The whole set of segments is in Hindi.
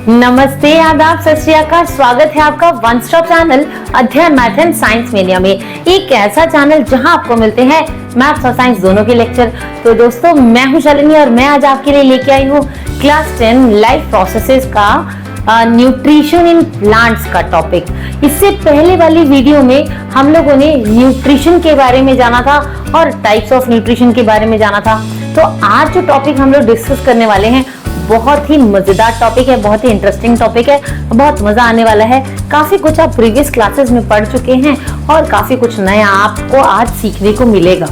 नमस्ते, आदाब, सत श्री अकाल। स्वागत है आपका वन स्टॉप चैनल अध्ययन मैथ एंड साइंस मीडिया में। एक ऐसा चैनल जहां आपको मिलते हैं मैथ्स और साइंस दोनों के लेक्चर। तो दोस्तों, मैं हूं शालिनी और मैं आज आपके लिए लेके आई हूं क्लास 10 लाइफ प्रोसेसेस का न्यूट्रिशन इन प्लांट्स का टॉपिक। इससे पहले वाली वीडियो में हम लोगों ने न्यूट्रिशन के बारे में जाना था और टाइप्स ऑफ न्यूट्रिशन के बारे में जाना था। तो आज जो टॉपिक हम लोग डिस्कस करने वाले हैं बहुत ही मजेदार टॉपिक है, बहुत ही इंटरेस्टिंग टॉपिक है, बहुत मजा आने वाला है। काफी कुछ आप प्रीवियस क्लासेस में पढ़ चुके हैं और काफी कुछ नया आपको आज सीखने को मिलेगा।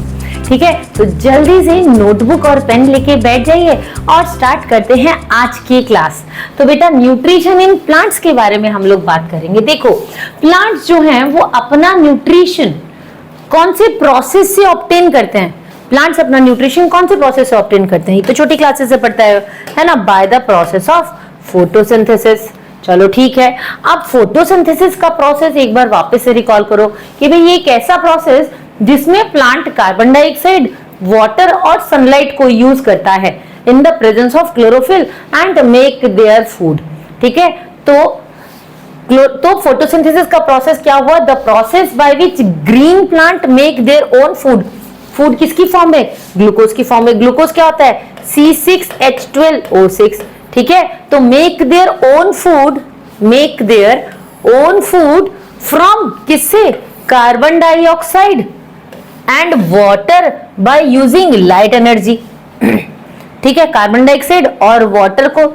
ठीक है, तो जल्दी से नोटबुक और पेन लेके बैठ जाइए और स्टार्ट करते हैं आज की क्लास। तो बेटा, न्यूट्रिशन इन प्लांट्स के बारे में हम लोग बात करेंगे। देखो, प्लांट्स जो हैं वो अपना न्यूट्रिशन कौन से प्रोसेस से ऑब्टेन करते हैं? प्लांट्स अपना न्यूट्रिशन कौन से प्रोसेस से ऑब्टेन करते हैं? ये तो छोटी क्लासेस से पढ़ता है ना, by the process of photosynthesis. चलो ठीक है, अब फोटोसिंथेसिस का प्रोसेस एक बार वापस से रिकॉल करो कि भाई ये एक ऐसा प्रोसेस जिसमें प्लांट कार्बन डाइऑक्साइड, वाटर और सनलाइट को यूज करता है in the presence of chlorophyll and make their food. ठीक है, तो फोटोसिंथेसिस का प्रोसेस क्या हुआ? The process by which green plant make their own food. Food किसकी फॉर्म में? ग्लूकोज की फॉर्म में। ग्लूकोज क्या होता है? C6H12O6। ठीक है, तो make their own food from किससे? Carbon dioxide and water by using light energy. ठीक है, कार्बन डाइऑक्साइड और वाटर को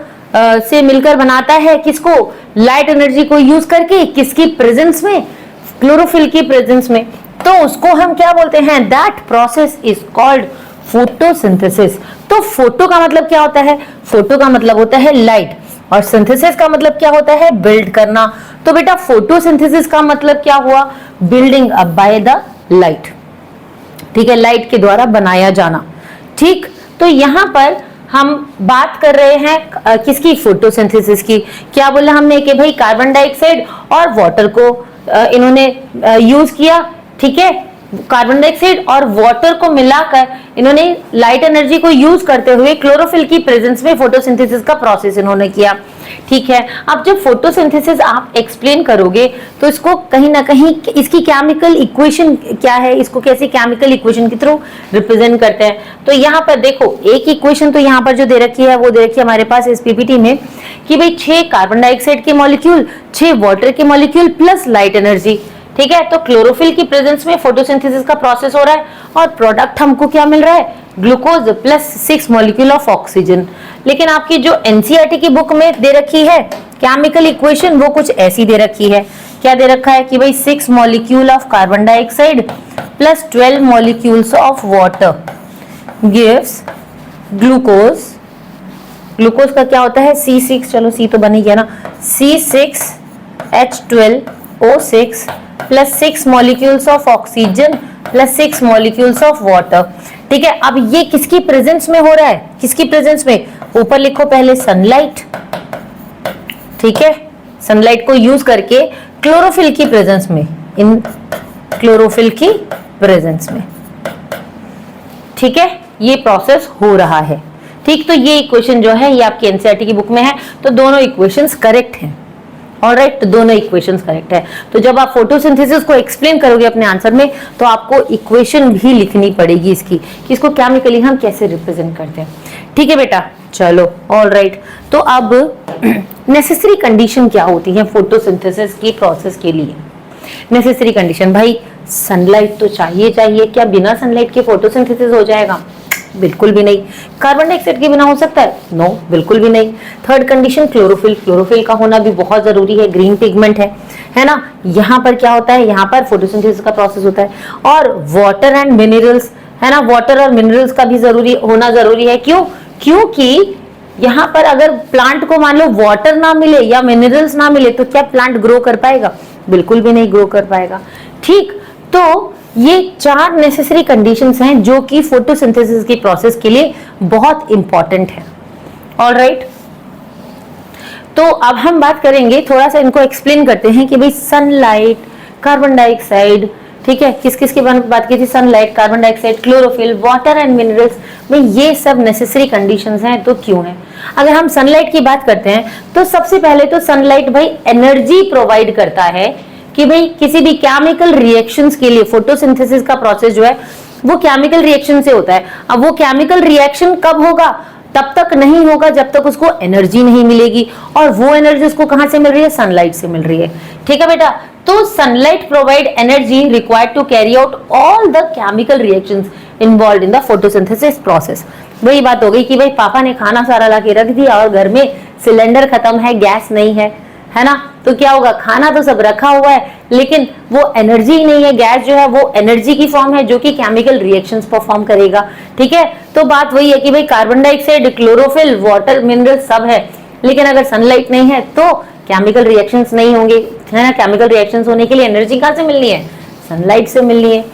से मिलकर बनाता है किसको? लाइट एनर्जी को यूज करके। किसकी प्रेजेंस में? क्लोरोफिल की प्रेजेंस में। तो उसको हम क्या बोलते हैं? That process is called photosynthesis. तो फोटो का मतलब क्या होता है? फोटो का मतलब होता है लाइट और सिंथेसिस का मतलब क्या होता है? बिल्ड करना। तो बेटा, फोटोसिंथेसिस का मतलब क्या हुआ? Building up by the light. ठीक है, लाइट के द्वारा बनाया जाना। ठीक, तो यहां पर हम बात कर रहे हैं किसकी? फोटोसिंथेसिस की। क्या बोला हमने कि भाई कार्बन डाइऑक्साइड और वाटर को इन्होंने यूज किया। ठीक है, कार्बन डाइऑक्साइड और वाटर को मिलाकर इन्होंने लाइट एनर्जी को यूज करते हुए क्लोरोफिल की प्रेजेंस में फोटोसिंथेसिस का प्रोसेस इन्होंने किया। ठीक है, अब जब फोटोसिंथेसिस आप एक्सप्लेन करोगे तो इसको कहीं ना कहीं इसकी केमिकल इक्वेशन क्या है, इसको कैसे केमिकल इक्वेशन के थ्रू रिप्रेजेंट करते हैं। तो यहाँ पर देखो, एक इक्वेशन तो यहाँ पर जो दे रखी है वो दे रखी है हमारे पास इस पीपीटी में कि भाई 6 कार्बन डाइऑक्साइड के मॉलिक्यूल, 6 वाटर के मॉलिक्यूल प्लस लाइट एनर्जी। ठीक है, तो क्लोरोफिल की प्रेजेंस में फोटोसिंथेसिस का प्रोसेस हो रहा है और प्रोडक्ट हमको क्या मिल रहा है? Glucose plus 6 molecule of oxygen. लेकिन आपकी जो एनसीईआरटी की बुक में दे रखी है केमिकल इक्वेशन, वो कुछ ऐसी दे रखी है। क्या दे रखा है कि भाई 6 molecule of carbon dioxide plus 12 molecules of water gives glucose. Glucose का क्या होता है? C6, चलो C तो बन ही गया ना, C6H12O6 plus 6 molecules of oxygen plus 6 molecules of water. ठीक है, अब ये किसकी प्रेजेंस में हो रहा है? किसकी प्रेजेंस में? ऊपर लिखो पहले सनलाइट। ठीक है, सनलाइट को यूज करके क्लोरोफिल की प्रेजेंस में, इन क्लोरोफिल की प्रेजेंस में। ठीक है, ये प्रोसेस हो रहा है। ठीक, तो ये इक्वेशन जो है ये आपकी एनसीईआरटी की बुक में है, तो दोनों इक्वेशंस करेक्ट हैं। ऑलराइट, तो दोनों इक्वेशंस करेक्ट है। तो जब आप फोटोसिंथेसिस को एक्सप्लेन करोगे अपने आंसर में तो आपको इक्वेशन भी लिखनी पड़ेगी इसकी कि इसको केमिकली हम कैसे रिप्रेजेंट करते हैं। ठीक है बेटा, चलो ऑलराइट। तो अब नेसेसरी कंडीशन क्या होती है फोटोसिंथेसिस की प्रोसेस के लिए? नेसेसरी कंडीशन, भाई सनलाइट तो चाहिए। क्या बिना सनलाइट के फोटोसिंथेसिस हो जाएगा? बिल्कुल भी नहीं। कार्बन डाइऑक्साइड के बिना हो सकता है? नो, बिल्कुल भी नहीं। Third condition, chlorophyll. क्लोरोफिल का होना भी बहुत जरूरी है, ग्रीन पिगमेंट है ना। यहाँ पर क्या होता है? यहाँ पर फोटोसिंथेसिस का प्रोसेस होता है। और वाटर एंड मिनरल्स, है ना, वाटर और मिनरल्स का भी होना जरूरी है। क्यों? क्योंकि यहाँ पर अगर प्लांट को मान लो वाटर ना मिले या मिनरल्स ना मिले तो क्या प्लांट ग्रो कर पाएगा? बिल्कुल भी नहीं ग्रो कर पाएगा। ठीक, तो ये 4 नेसेसरी कंडीशंस हैं जो कि फोटोसिंथेसिस की प्रोसेस के लिए बहुत इंपॉर्टेंट है। ऑलराइट, तो अब हम बात करेंगे, थोड़ा सा इनको एक्सप्लेन करते हैं कि भाई सनलाइट, कार्बन डाइऑक्साइड, ठीक है, किस किस की बात की थी, sunlight, carbon dioxide, chlorophyll, water and minerals में ये सब नेसेसरी कंडीशंस हैं। तो क्यों है? अगर हम सनलाइट की बात करते हैं तो सबसे पहले तो सनलाइट भाई एनर्जी प्रोवाइड करता है कि भाई किसी भी केमिकल रिएक्शंस के लिए, फोटोसिंथेसिस का प्रोसेस जो है वो केमिकल रिएक्शन से होता है। अब वो केमिकल रिएक्शन कब होगा? तब तक नहीं होगा जब तक उसको एनर्जी नहीं मिलेगी, और वो एनर्जी उसको कहां से मिल रही है? सनलाइट से मिल रही है। ठीक है बेटा, तो sunlight provide energy required to carry out all the chemical reactions involved in the photosynthesis process. वही बात हो गई कि भाई पापा ने खाना सारा ला के रख दिया और घर में सिलेंडर खत्म है, गैस नहीं है ना, तो क्या होगा? खाना तो सब रखा हुआ है लेकिन वो एनर्जी नहीं है। गैस जो है वो एनर्जी की फॉर्म है जो कि केमिकल रिएक्शंस परफॉर्म करेगा। ठीक है, तो बात वही है कि भाई carbon dioxide, chlorophyll, water, mineral सब है, लेकिन अगर सनलाइट नहीं है तो केमिकल रिएक्शंस नहीं होंगे, है ना। केमिकल रिएक्शंस होने के लिए एनर्जी कहां से मिलनी है? सनलाइट से मिलनी है।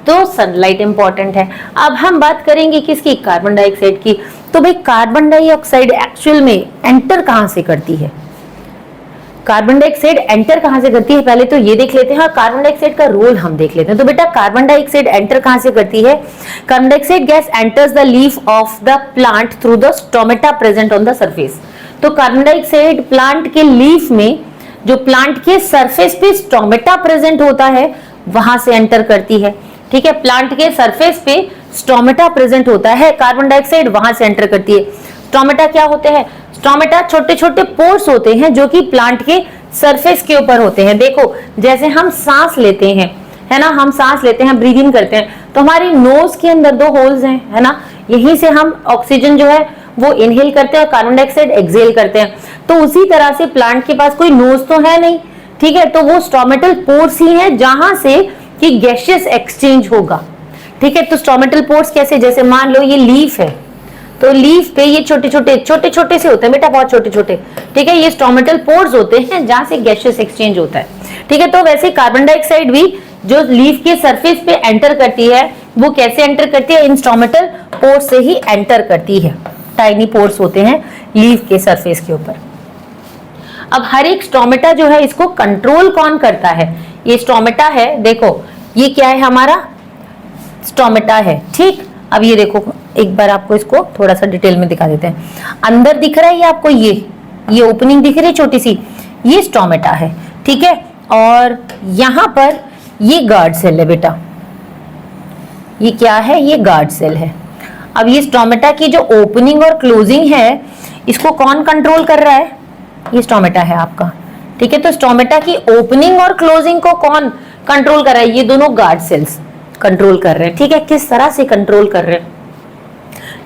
तो सनलाइट इंपॉर्टेंट है। अब हम बात करेंगे किसकी? कार्बन डाइऑक्साइड की। तो भाई कार्बन डाइऑक्साइड एक्चुअल में एंटर कहां से करती है? कार्बन डाइऑक्साइड एंटर कहां से करती है पहले तो ये देख लेते हैं। हाँ, कार्बन डाइऑक्साइड का रोल हम देख लेते हैं। तो बेटा कार्बन डाइऑक्साइड एंटर कहां से करती है? Carbon dioxide gas enters the leaf of the plant through the stomata present on the surface. तो कार्बन डाइऑक्साइड प्लांट के लीफ में, जो प्लांट के सरफेस पे स्टोमेटा प्रेजेंट होता है, वहां से एंटर करती है। ठीक है, प्लांट के सरफेस पे स्टोमेटा प्रेजेंट होता है, कार्बन डाइऑक्साइड वहां से एंटर करती है। स्टोमेटा क्या होते हैं? स्टोमेटा छोटे छोटे पोर्स होते हैं जो कि प्लांट के सरफेस के ऊपर होते हैं। देखो जैसे हम सांस लेते हैं, है ना, हम सांस लेते हैं, ब्रीद इन करते हैं, तो हमारी नोज के अंदर 2 होल्स हैं, है ना, यहीं से हम ऑक्सीजन जो है वो इनहेल करते हैं, कार्बन डाइऑक्साइड एक्सहेल करते हैं। तो उसी तरह से प्लांट के पास कोई नोज तो है नहीं, ठीक है, तो वो स्टोमेटल पोर्स ही है जहां से कि गैसियस एक्सचेंज होगा। ठीक है, तो स्टोमेटल पोर्स कैसे? जैसे मान लो ये लीफ है, तो लीफ पे ये छोटे छोटे से होते हैं बेटा, बहुत छोटे छोटे। ठीक है, ये स्टोमेटल पोर्स होते हैं जहां से गैसियस एक्सचेंज होता है। ठीक है, तो वैसे कार्बन डाइऑक्साइड भी जो लीफ के सरफेस पे एंटर करती है वो कैसे एंटर करती है? इन स्टोमेटल पोर्स से ही एंटर करती है। टाइनी पोर्स होते हैं लीफ के सरफेस के ऊपर। अब हर एक स्टोमेटा जो है इसको कंट्रोल कौन करता है? ये स्टोमेटा है, देखो ये क्या है? हमारा स्टोमेटा है। ठीक, अब ये देखो एक बार आपको इसको थोड़ा सा डिटेल में दिखा देते हैं। अंदर दिख रहा है ये आपको, ये ओपनिंग दिख रही है छोटी सी, ये स्टोमेटा है। ठीक है, और यहां पर ये गार्ड सेल है बेटा, ये क्या है? ये गार्ड सेल है। अब ये स्टोमेटा की जो ओपनिंग और क्लोजिंग है इसको कौन कंट्रोल कर रहा है? ये स्टोमेटा है आपका। ठीक है, तो स्टोमेटा की ओपनिंग और क्लोजिंग को कौन कंट्रोल कर रहा है? ये दोनों गार्ड सेल्स कंट्रोल कर रहे हैं। ठीक है, किस तरह से कंट्रोल कर रहे हैं?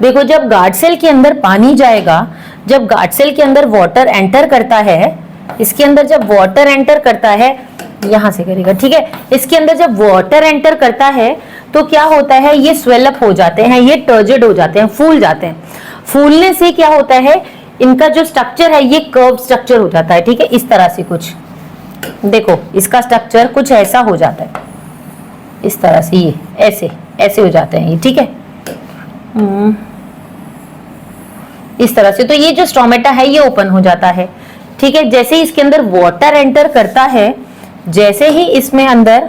देखो जब गार्ड सेल के अंदर पानी जाएगा, जब गार्ड सेल के अंदर वाटर एंटर करता है, इसके अंदर जब वाटर एंटर करता है, यहां से करेगा, ठीक है, इसके अंदर जब वाटर एंटर करता है तो क्या होता है? ये स्वेलअप हो जाते हैं, ये टर्जिड हो जाते हैं, फूल जाते हैं। फूलने से क्या होता है? इनका जो स्ट्रक्चर है ये कर्व स्ट्रक्चर हो जाता है। ठीक है, इस तरह से कुछ देखो, इसका स्ट्रक्चर कुछ ऐसा हो जाता है, इस तरह से, ये ऐसे ऐसे हो जाते हैं ये। ठीक है, इस तरह से। तो ये जो स्टोमेटा है ये ओपन हो जाता है। ठीक है, जैसे ही इसके अंदर वाटर एंटर करता है, जैसे ही इसमें अंदर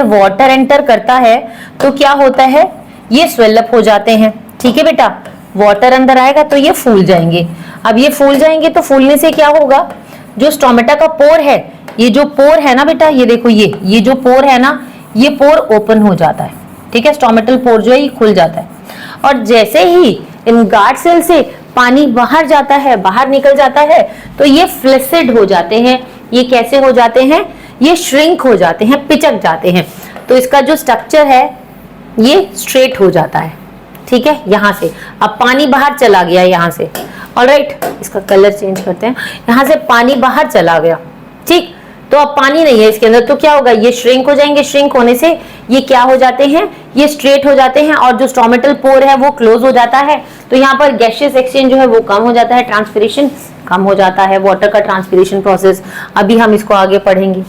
वाटर एंटर करता है तो क्या होता है? ये स्वेलअप हो जाते हैं। ठीक है बेटा, वाटर अंदर आएगा तो ये फूल जाएंगे। अब ये फूल जाएंगे तो फूलने से क्या होगा? जो स्टोमेटा का पोर है, ये जो पोर है ना बेटा, ये देखो ये जो पोर है ना, ये पोर ओपन हो जाता है। ठीक है, स्टोमेटल पोर जो है ये खुल जाता है, और जैसे ही इन गार्ड सेल से पानी बाहर जाता है, बाहर निकल जाता है, तो ये फ्लेसिड हो जाते हैं। ये कैसे हो जाते हैं? ये श्रिंक हो जाते हैं, पिचक जाते हैं। तो इसका जो स्ट्रक्चर है ये स्ट्रेट हो जाता है। ठीक है, यहां से अब पानी बाहर चला गया, यहां से, ऑलराइट, इसका कलर चेंज करते हैं, यहां से पानी बाहर चला गया। ठीक, तो अब पानी नहीं है इसके अंदर, तो क्या होगा? ये श्रिंक हो जाएंगे, श्रिंक होने से ये क्या हो जाते हैं? ये स्ट्रेट हो जाते हैं, और जो स्टोमेटल पोर है वो क्लोज हो जाता है। तो यहाँ पर गैसियस एक्सचेंज जो है वो कम हो जाता है, ट्रांसपिरेशन कम हो जाता है, वाटर का ट्रांसपिरेशन प्रोसेस, अभी हम इसको आगे पढ़ेंगे।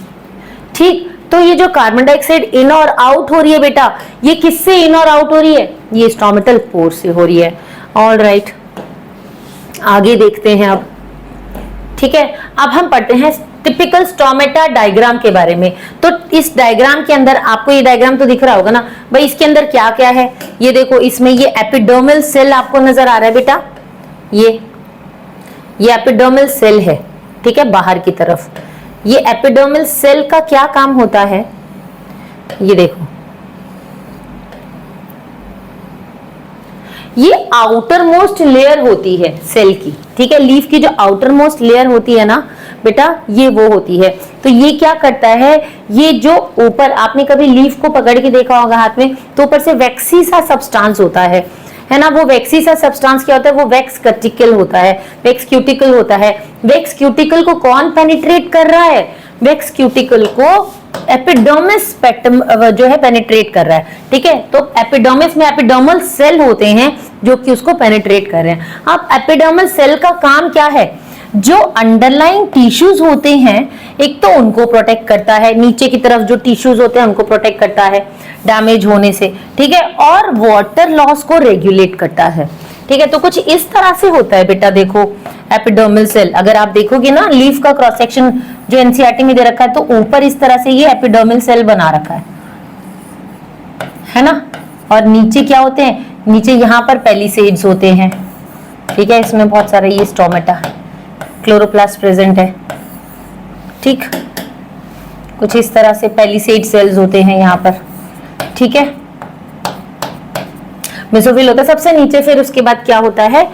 ठीक, तो ये जो कार्बन डाइऑक्साइड इन और आउट हो रही है बेटा, ये किससे इन और आउट हो रही है? ये स्टोमेटल पोर से हो रही है। ऑलराइट, आगे देखते हैं अब। ठीक है, अब हम पढ़ते हैं टिपिकल स्टोमेटा डायग्राम के बारे में। तो इस डायग्राम के अंदर आपको ये डायग्राम तो दिख रहा होगा ना भाई, इसके अंदर क्या क्या है ये देखो, इसमें ये एपिडर्मल सेल आपको नजर आ रहा है बेटा, ये एपिडर्मल सेल है, ठीक है, बाहर की तरफ। ये एपिडर्मल सेल का क्या काम होता है, ये देखो, ये आउटर मोस्ट लेयर होती है सेल की, ठीक है, लीफ की जो आउटर मोस्ट लेयर होती है ना बेटा, ये वो होती है। तो ये क्या करता है, ये जो ऊपर आपने कभी लीफ को पकड़ के देखा होगा हाथ में, तो ऊपर से वैक्सी सा सब्सटेंस होता है ना, वो वैक्सी सा सब्सटेंस क्या होता है, वो वैक्स कटिकल होता है, वैक्स क्यूटिकल होता है। वैक्स क्यूटिकल को कौन पेनिट्रेट कर रहा है, वैक्स क्यूटिकल को एपिडर्मिस जो है पेनिट्रेट कर रहा है, ठीक है। तो एपिडर्मिस में एपिडर्मल सेल होते हैं जो कि उसको पेनिट्रेट कर रहे हैं। अब एपिडर्मल सेल का काम क्या है, जो अंडरलाइंग टिश्यूज होते हैं एक तो उनको प्रोटेक्ट करता है, नीचे की तरफ जो टिश्यूज होते हैं उनको प्रोटेक्ट करता है डैमेज होने से, ठीक है, और वाटर लॉस को रेगुलेट करता है, ठीक है। तो कुछ इस तरह से होता है बेटा, देखो एपिडर्मल सेल, अगर आप देखोगे ना लीफ का क्रॉस सेक्शन जो एनसीईआरटी में दे रखा है, तो ऊपर इस तरह से ये एपिडर्मल सेल बना रखा है ना, और नीचे क्या होते हैं, नीचे यहाँ पर पेलिसेड्स होते हैं, ठीक है, इसमें बहुत सारे ये स्टोमेटा क्लोरोप्लास्ट प्रेजेंट है, ठीक, कुछ इस तरह से पेलिसेड सेल्स होते हैं यहाँ पर, ठीक है, मेसोफिल होता है सबसे नीचे, फिर उसके बाद क्या होता है,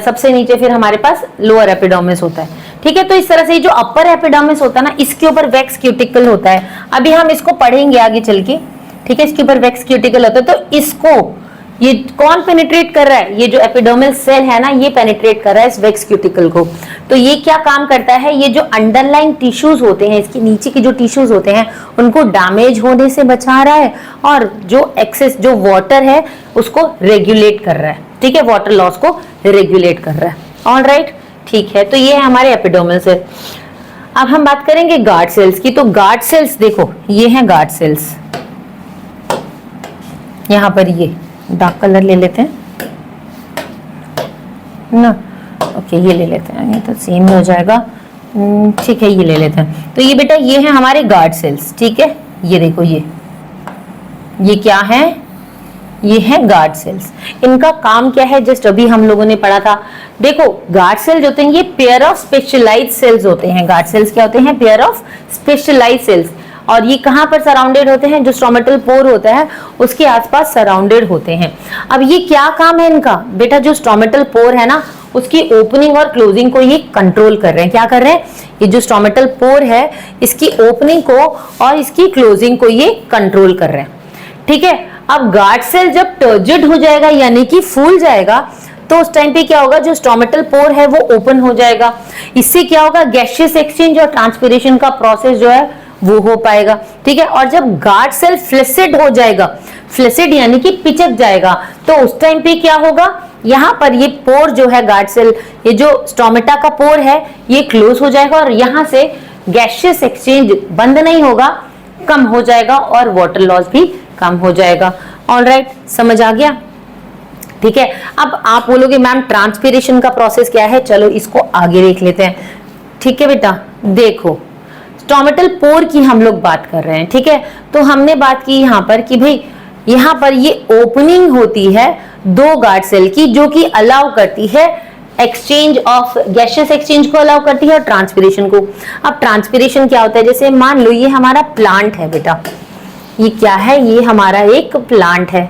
सबसे नीचे फिर हमारे पास लोअर एपिडर्मिस होता है, ठीक है। तो इस तरह से जो अपर एपिडर्मिस होता है ना, इसके ऊपर वैक्स क्यूटिकल होता है, अभी हम इसको पढ़ेंगे आगे चल के, ठीक है, इसके ऊपर वैक्स क्यूटिकल होता है। तो इसको ये कौन पेनिट्रेट कर रहा है, ये जो एपिडर्मल सेल है ना, ये पेनिट्रेट कर रहा है इस वैक्स क्यूटिकल को। तो ये क्या काम करता है, ये जो अंडरलाइंग टिश्यूज होते हैं, इसके नीचे के जो टिश्यूज होते हैं उनको डैमेज होने से बचा रहा है, और जो एक्सेस जो वाटर है उसको रेगुलेट कर रहा है, ठीक है, वाटर लॉस को रेगुलेट कर रहा है। ऑलराइट, ठीक है, तो ये है हमारे एपिडर्मल सेल। अब हम बात करेंगे गार्ड सेल्स की। तो गार्ड सेल्स देखो, ये हैं गार्ड सेल्स, यहां पर ये डार्क कलर ले लेते हैं ना, ओके, ये ले लेते हैं, ये तो सेम हो जाएगा, ठीक है, ये ले लेते हैं। तो ये बेटा ये है हमारे गार्ड सेल्स, ठीक है, ये देखो, ये क्या है, ये है गार्ड सेल्स। इनका काम क्या है, जस्ट अभी हम लोगों ने पढ़ा था। देखो गार्ड सेल्स होते हैं, ये पेयर ऑफ स्पेशलाइज्ड सेल्स होते हैं। गार्ड सेल्स क्या होते हैं, पेयर ऑफ स्पेशलाइज्ड सेल्स, और ये कहां पर सराउंडेड होते हैं, जो स्टोमेटल पोर होता है उसके आसपास सराउंडेड होते हैं। अब ये क्या काम है इनका बेटा, जो स्टोमेटल पोर है ना, उसकी ओपनिंग और क्लोजिंग को ये कंट्रोल कर रहे हैं। क्या कर रहे हैं, ये जो स्टोमेटल पोर है इसकी ओपनिंग को और इसकी क्लोजिंग को ये कंट्रोल कर रहे हैं, ठीक है। अब गार्ड सेल जब टर्जिड हो जाएगा यानी कि फूल जाएगा, तो उस टाइम पे क्या होगा, जो स्टोमेटल पोर है वो ओपन हो जाएगा। इससे क्या होगा, गैसियस एक्सचेंज और ट्रांसपिरेशन का प्रोसेस जो है वो हो पाएगा, ठीक है। और जब गार्ड सेल फ्लेसिड हो जाएगा, फ्लेसिड यानी कि पिचक जाएगा, तो उस टाइम पे क्या होगा, यहाँ पर ये पोर जो है गार्ड सेल, ये जो स्टोमेटा का पोर है ये क्लोज हो जाएगा, और यहाँ से गैसियस एक्सचेंज बंद नहीं होगा, कम हो जाएगा, और वाटर लॉस भी कम हो जाएगा। ऑलराइट, समझ आ गया, ठीक है। अब आप बोलोगे मैम ट्रांसपिरेशन का प्रोसेस क्या है, चलो इसको आगे देख लेते हैं, ठीक है बेटा। देखो स्टोमेटल पोर की हम लोग बात कर रहे हैं, ठीक है। तो हमने बात की यहाँ पर कि भाई यहाँ पर ये ओपनिंग होती है दो गार्ड सेल की, जो कि अलाउ करती है एक्सचेंज ऑफ गैसियस एक्सचेंज को अलाउ करती है, और ट्रांसपिरेशन को। अब ट्रांसपिरेशन क्या होता है, जैसे मान लो ये हमारा प्लांट है बेटा, ये क्या है, ये हमारा एक प्लांट है,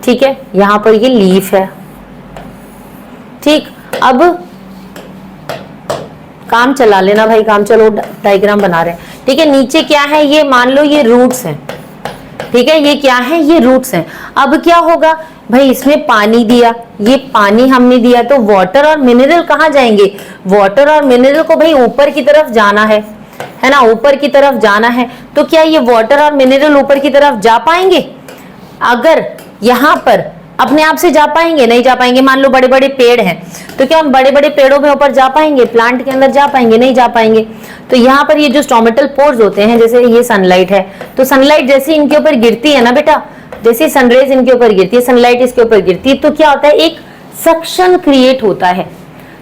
ठीक है, यहाँ पर ये लीफ है, ठीक। अब काम चला लेना भाई, काम चलो, डायग्राम बना रहे हैं, ठीक है। नीचे क्या है, ये मान लो ये रूट्स हैं, ठीक है, ये क्या है, ये रूट्स हैं। अब क्या होगा भाई, इसमें पानी दिया, ये पानी हमने दिया, तो वाटर और मिनरल कहाँ जाएंगे, वाटर और मिनरल को भाई ऊपर की तरफ जाना है ना, ऊपर की तरफ जाना है। तो क्या ये वाटर और मिनरल ऊपर की तरफ जा पाएंगे, अगर यहाँ पर अपने आप से जा पाएंगे, नहीं जा पाएंगे। मान लो बड़े बड़े पेड़ हैं, तो क्या हम बड़े बड़े पेड़ों में ऊपर जा पाएंगे, प्लांट के अंदर जा पाएंगे, नहीं जा पाएंगे। तो यहाँ पर ये जो स्टोमेटल पोर्स होते हैं, जैसे ये सनलाइट है, तो सनलाइट जैसे इनके ऊपर गिरती है ना बेटा, जैसे सनरेज इनके ऊपर गिरती है, सनलाइट इसके ऊपर गिरती है, तो क्या होता है, एक सक्शन क्रिएट होता है,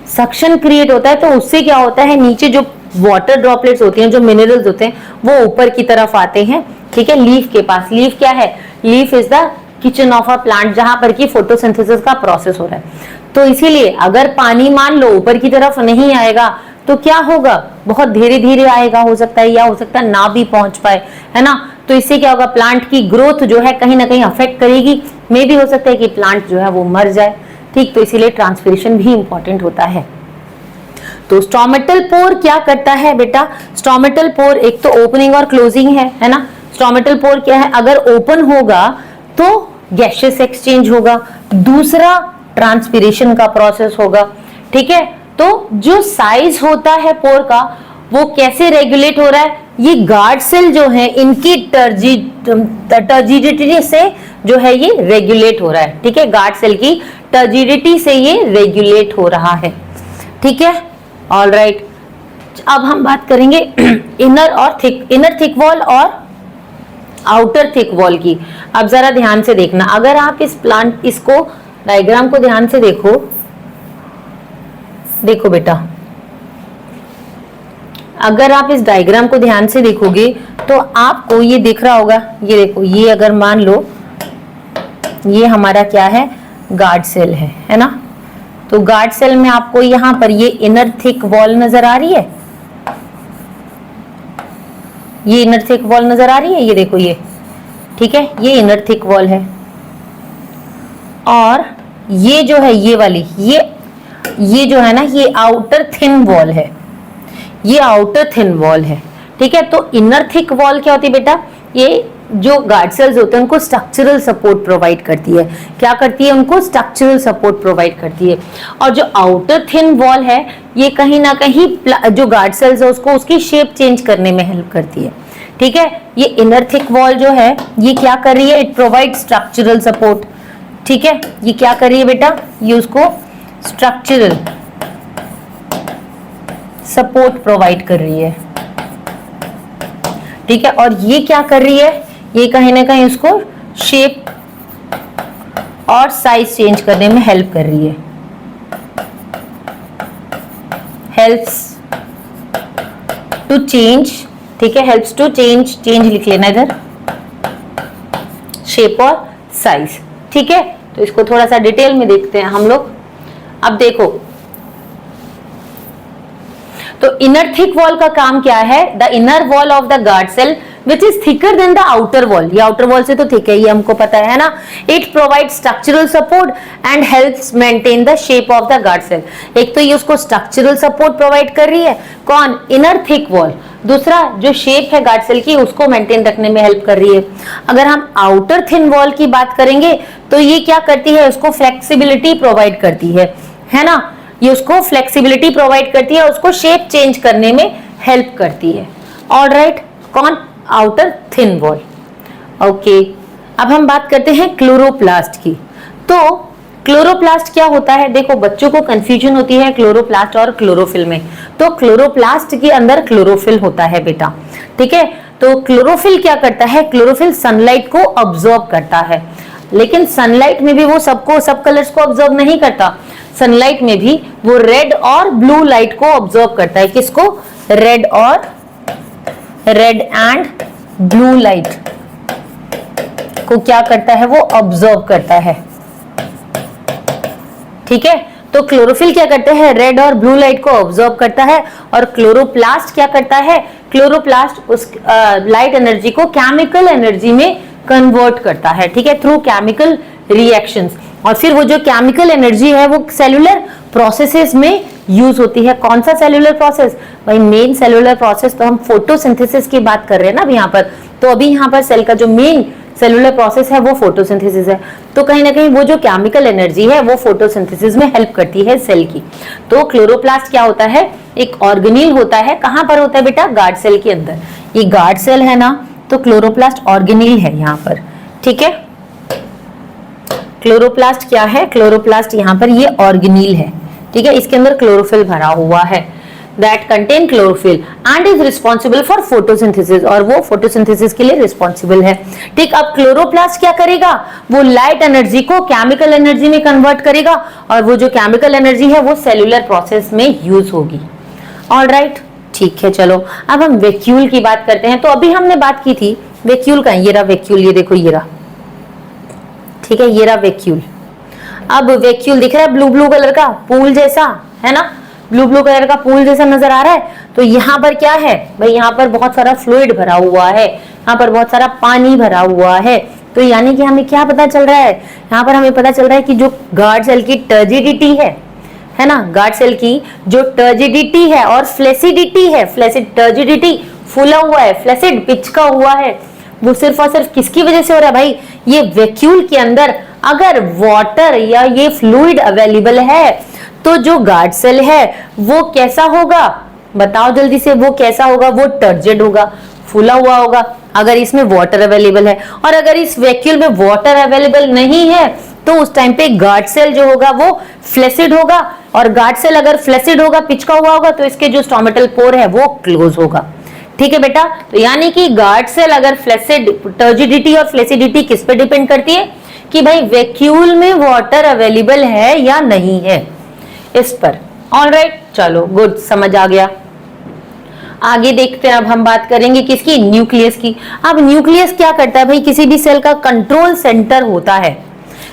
सक्शन क्रिएट होता है। तो उससे क्या होता है, नीचे जो वाटर ड्रॉपलेट्स होती हैं, जो मिनरल्स होते हैं, वो ऊपर की तरफ आते हैं, ठीक है, लीफ के पास। लीफ क्या है? Leaf is the kitchen of a plant, जहां पर की फोटोसिंथेसिस का प्रोसेस हो रहा है। तो इसीलिए अगर पानी मान लो ऊपर की तरफ नहीं आएगा तो क्या होगा? बहुत धीरे धीरे आएगा, हो सकता है, या हो सकता है ना भी पहुंच पाए, है ना। तो इससे क्या होगा? प्लांट की ग्रोथ जो है कहीं ना कहीं अफेक्ट करेगी, मे भी हो सकता है कि प्लांट जो है वो मर जाए, ठीक। तो इसीलिए ट्रांसपिरेशन भी इंपॉर्टेंट होता है। तो स्टोमेटल पोर क्या करता है बेटा? स्टोमेटल पोर एक तो ओपनिंग और क्लोजिंग है ना। स्टोमेटल पोर क्या है? अगर ओपन होगा तो गैसियस एक्सचेंज होगा, दूसरा ट्रांसपिरेशन का प्रोसेस होगा, ठीक है। तो जो साइज होता है पोर का वो कैसे रेगुलेट हो रहा है? ये गार्ड सेल जो है इनकी टर्जिडिटी से जो है ये रेगुलेट हो रहा है, ठीक है। गार्ड सेल की टर्जिडिटी से ये रेगुलेट हो रहा है, ठीक है। ऑल राइट, अब हम बात करेंगे इनर थिक वॉल और आउटर थिक वॉल की। अब जरा ध्यान से देखना, अगर आप इसको डायग्राम को ध्यान से देखो बेटा, अगर आप इस डायग्राम को ध्यान से देखोगे तो आपको ये दिख रहा होगा, ये देखो, ये अगर मान लो ये हमारा क्या है? गार्ड सेल है ना। तो गार्ड सेल में आपको यहां पर ये इनर थिक वॉल नजर आ रही है, ये इनर थिक वॉल नजर आ रही है, ये देखो ये, ठीक है, ये इनर थिक वॉल है। और ये जो है ये वाली, ये जो है ना, ये आउटर थिन वॉल है, ये आउटर थिन वॉल है, ठीक है। तो इनर थिक वॉल क्या होती है बेटा? ये जो गार्ड सेल्स होते हैं उनको स्ट्रक्चरल सपोर्ट प्रोवाइड करती है। क्या करती है? उनको स्ट्रक्चरल सपोर्ट प्रोवाइड करती है। और जो आउटर थिन वॉल है ये कहीं ना कहीं जो गार्ड सेल्स है उसको उसकी शेप चेंज करने में हेल्प करती है, ठीक है। ये इनर थिक वॉल जो है ये क्या कर रही है? इट प्रोवाइड स्ट्रक्चरल सपोर्ट, ठीक है। ये क्या कर रही है बेटा? ये उसको स्ट्रक्चरल सपोर्ट प्रोवाइड कर रही है, ठीक है। और ये क्या कर रही है? ये कहीं ना कहीं उसको शेप और साइज चेंज करने में हेल्प कर रही है, हेल्प्स टू चेंज, ठीक है, हेल्प्स टू चेंज लिख लेना इधर, शेप और साइज, ठीक है। तो इसको थोड़ा सा डिटेल में देखते हैं हम लोग। अब देखो, तो इनर थिक वॉल का काम क्या है? The inner wall of the guard cell which is thicker than the outer wall. ये आउटर वॉल से तो थिक है, ये हमको पता है ना। It provide structural support and helps maintain the shape of the guard cell. एक तो ये उसको स्ट्रक्चरल सपोर्ट प्रोवाइड कर रही है, कौन? Inner thick wall. दूसरा जो शेप है गार्ड सेल की उसको मेंटेन रखने में हेल्प कर रही है। अगर हम आउटर थिन वॉल की बात करेंगे तो ये क्या करती है? उसको फ्लेक्सिबिलिटी प्रोवाइड करती है ना। ये उसको फ्लेक्सिबिलिटी प्रोवाइड करती है, उसको शेप चेंज करने में हेल्प करती है। ऑलराइट, कौन? Outer thin wall. ओके, अब हम बात करते हैं क्लोरोप्लास्ट की। तो क्लोरोप्लास्ट क्या होता है? देखो, बच्चों को कंफ्यूजन होती है क्लोरोप्लास्ट और क्लोरोफिल में। तो क्लोरोप्लास्ट के अंदर क्लोरोफिल होता है बेटा, ठीक है। तो क्लोरोफिल क्या करता है? क्लोरोफिल सनलाइट को ऑब्जॉर्ब करता है, लेकिन सनलाइट में भी वो सब कलर्स को ऑब्जॉर्ब नहीं करता। सनलाइट में भी वो रेड और ब्लू लाइट को ऑब्जॉर्ब करता है। किसको? रेड एंड ब्लू लाइट को क्या करता है? वो ऑब्जॉर्ब करता है, ठीक है। तो क्लोरोफिल क्या करता है? रेड और ब्लू लाइट को ऑब्जॉर्ब करता है। और क्लोरोप्लास्ट क्या करता है? क्लोरोप्लास्ट उस लाइट एनर्जी को केमिकल एनर्जी में कन्वर्ट करता है, ठीक है, थ्रू केमिकल रिएक्शंस। और फिर वो जो केमिकल एनर्जी है वो सेलुलर प्रोसेसेस में यूज होती है। कौन सा सेलुलर प्रोसेस? भाई मेन सेलुलर प्रोसेस तो हम फोटोसिंथेसिस की बात कर रहे हैं ना अभी यहाँ पर। तो अभी यहाँ पर सेल का जो मेन सेलुलर प्रोसेस है वो फोटोसिंथेसिस है। तो कहीं ना कहीं वो जो केमिकल एनर्जी है वो फोटोसिंथेसिस में हेल्प करती है सेल की। तो क्लोरोप्लास्ट क्या होता है? एक ऑर्गेनील होता है। कहाँ पर होता है बेटा? गार्ड सेल के अंदर। ये गार्ड सेल है ना, तो क्लोरोप्लास्ट ऑर्गेनील है यहाँ पर, ठीक है। क्लोरोप्लास्ट क्या है? क्लोरोप्लास्ट यहाँ पर ये ऑर्गेनील है, ठीक है। इसके अंदर क्लोरोफिल भरा हुआ है, that contain chlorophyll and is responsible for photosynthesis, और वो फोटोसिंथेसिस के लिए रिस्पॉन्सिबल है, ठीक। अब क्लोरोप्लास्ट क्या करेगा? वो लाइट एनर्जी को केमिकल एनर्जी में कन्वर्ट करेगा, और वो जो केमिकल एनर्जी है वो सेलुलर प्रोसेस में यूज होगी। ऑलराइट, ठीक है, चलो अब हम वैक्यूल की बात करते हैं। तो अभी हमने बात की थी वैक्यूल का, ये रहा वैक्यूल, ये देखो ये रहा, ठीक है, ये रहा वैक्यूल। अब वैक्यूल दिख रहा है ब्लू ब्लू कलर का पूल जैसा, है ना, ब्लू ब्लू कलर का पूल जैसा नजर आ रहा है। तो यहाँ पर क्या है भाई, यहाँ पर बहुत सारा फ्लूइड भरा हुआ है, यहाँ पर बहुत सारा पानी भरा हुआ है। तो यानी कि हमें क्या पता चल रहा है, यहाँ पर हमें पता चल रहा है कि जो गार्ड सेल की टर्जिडिटी है ना, गार्ड सेल की जो टर्जिडिटी है और फ्लेसिडिटी है, फ्लेसिड टर्जिडिटी फूला हुआ है, फ्लेसिड पिचका हुआ है, वो सिर्फ और सिर्फ किसकी वजह से हो रहा है भाई, ये वैक्यूल के अंदर अगर वाटर या ये फ्लूइड अवेलेबल है तो जो गार्ड सेल है वो कैसा होगा, बताओ जल्दी से, वो कैसा होगा, वो टर्जिड होगा, फूला हुआ होगा अगर इसमें वाटर अवेलेबल है। और अगर इस वैक्यूल में वाटर अवेलेबल नहीं है तो उस टाइम पे गार्ड सेल जो होगा वो फ्लेसिड होगा, और गार्ड सेल अगर फ्लेसिड होगा, पिचका हुआ होगा, तो इसके जो स्टोमेटल पोर है वो क्लोज होगा। ठीक है बेटा, तो यानी कि गार्ड सेल अगर फ्लेसिड, टर्जिडिटी और फ्लेसिडिटी किस पे डिपेंड करती है कि भाई वैक्यूल में वाटर अवेलेबल है या नहीं है, इस पर। ऑलराइट, चलो गुड, समझ आ गया। आगे देखते हैं, अब हम बात करेंगे किसकी, न्यूक्लियस की। अब न्यूक्लियस क्या करता है भाई, किसी भी सेल का कंट्रोल सेंटर होता है